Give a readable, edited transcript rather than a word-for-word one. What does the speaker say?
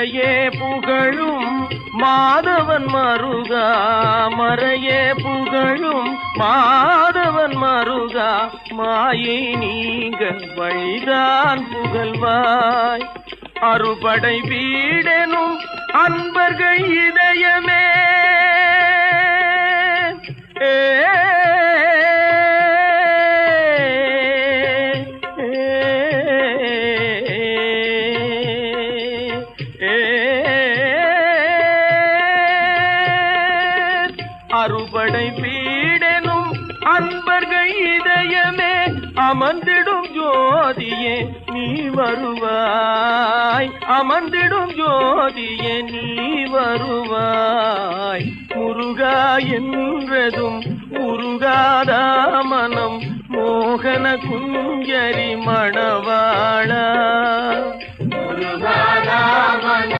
மறையே புகழும் மாதவன் மருகா, மறையே புகழும் மாதவன் மருகா, மாயை நீங்க வழிதான் புகழ்வாய். அறுபடை வீடெனும் அன்பர்கள் இதயமே அறுபடை வீடெனும் அன்பர்கள் இதயமே, அமர்ந்திடும் ஜோதியே நீ வருவாய், அமர்ந்திடும் ஜோதியே நீ வருவாய். முருகா என்றதும் உருகாதா மனம், மோகன குஞ்சரி மணவாளா.